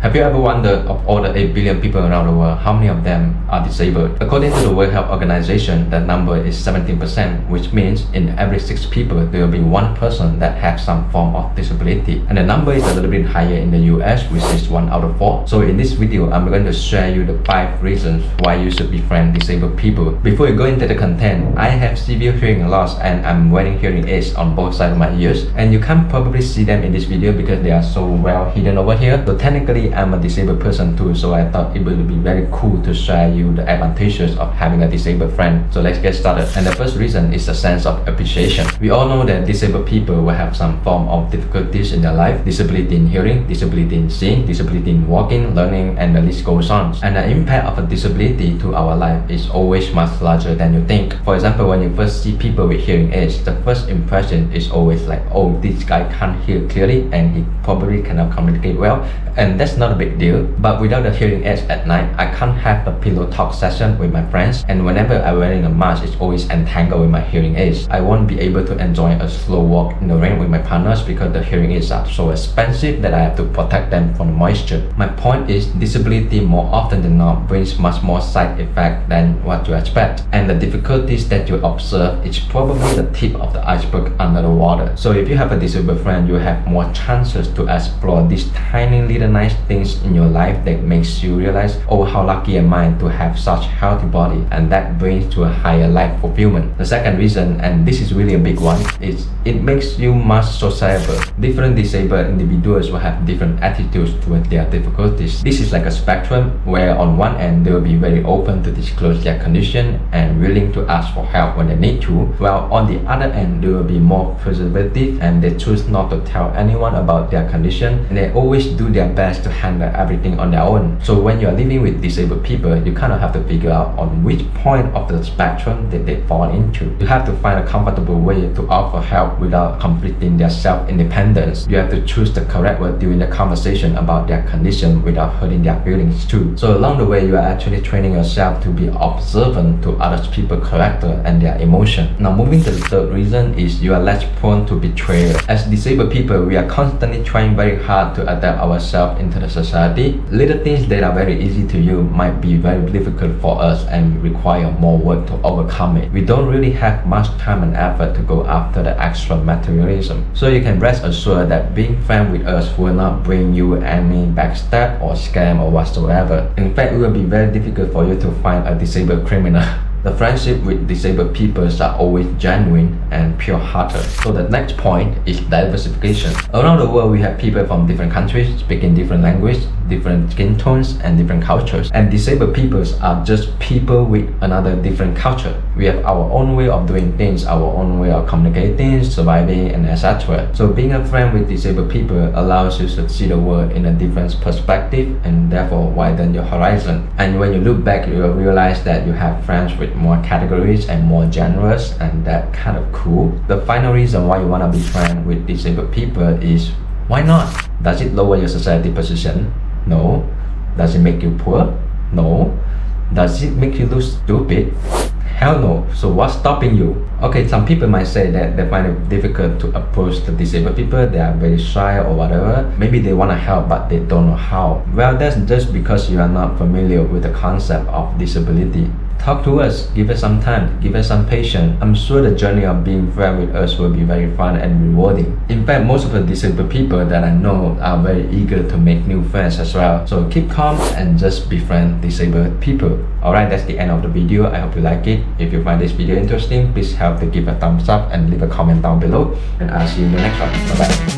Have you ever wondered, of all the 8 billion people around the world, how many of them are disabled? According to the World Health Organization, that number is 17%, which means in every 6 people, there will be 1 person that has some form of disability. And the number is a little bit higher in the US, which is 1 out of 4. So in this video, I'm going to share you the 5 reasons why you should befriend disabled people. Before we go into the content, I have severe hearing loss and I'm wearing hearing aids on both sides of my ears. And you can't probably see them in this video because they are so well hidden over here. So technically, I'm a disabled person too, so I thought it would be very cool to share you the advantages of having a disabled friend. So let's get started. And the first reason is a sense of appreciation. We all know that disabled people will have some form of difficulties in their life: disability in hearing, disability in seeing, disability in walking, learning, and the list goes on. And the impact of a disability to our life is always much larger than you think. For example, when you first see people with hearing aids, the first impression is always like, oh, this guy can't hear clearly and he probably cannot communicate well. And that's not a big deal. But without the hearing aids at night, I can't have a pillow talk session with my friends. And whenever I'm wearing a mask, it's always entangled with my hearing aids. I won't be able to enjoy a slow walk in the rain with my partners because the hearing aids are so expensive that I have to protect them from the moisture. My point is, disability more often than not brings much more side effect than what you expect. And the difficulties that you observe is probably the tip of the iceberg under the water. So if you have a disabled friend, you have more chances to explore these tiny little nice things in your life that makes you realize, oh, how lucky am I to have such healthy body, and that brings to a higher life fulfillment. The second reason, and this is really a big one, is it makes you much sociable. Different disabled individuals will have different attitudes towards their difficulties. This is like a spectrum where on one end they will be very open to disclose their condition and willing to ask for help when they need to, while on the other end they will be more preservative and they choose not to tell anyone about their condition, and they always do their best to handle everything on their own. So when you are living with disabled people, you kind of have to figure out on which point of the spectrum that they fall into. You have to find a comfortable way to offer help without completing their self-independence. You have to choose the correct word during the conversation about their condition without hurting their feelings too. So along the way, you are actually training yourself to be observant to other people's character and their emotion. Now moving to the third reason is you are less prone to betrayal. As disabled people, we are constantly trying very hard to adapt ourselves into the society. Little things that are very easy to you might be very difficult for us and require more work to overcome it. We don't really have much time and effort to go after the extra materialism. So you can rest assured that being friends with us will not bring you any backstab or scam or whatsoever. In fact, it will be very difficult for you to find a disabled criminal. The friendship with disabled people are always genuine and pure-hearted. So the next point is diversification. Around the world, we have people from different countries speaking different languages, different skin tones, and different cultures. And disabled people are just people with another different culture. We have our own way of doing things, our own way of communicating, surviving, and etc. So being a friend with disabled people allows you to see the world in a different perspective and therefore widen your horizon. And when you look back, you will realize that you have friends with more categories and more genres, and that kind of cool. The final reason why you want to be friends with disabled people is, why not? Does it lower your society position? No. Does it make you poor? No. Does it make you look stupid? Hell no. So what's stopping you? Okay, some people might say that they find it difficult to approach the disabled people. They are very shy or whatever. Maybe they want to help but they don't know how. Well, that's just because you are not familiar with the concept of disability. Talk to us, give us some time, give us some patience. I'm sure the journey of being friends with us will be very fun and rewarding. In fact, most of the disabled people that I know are very eager to make new friends as well. So keep calm and just befriend disabled people. Alright, that's the end of the video. I hope you like it. If you find this video interesting, please help to give a thumbs up and leave a comment down below. And I'll see you in the next one. Bye bye.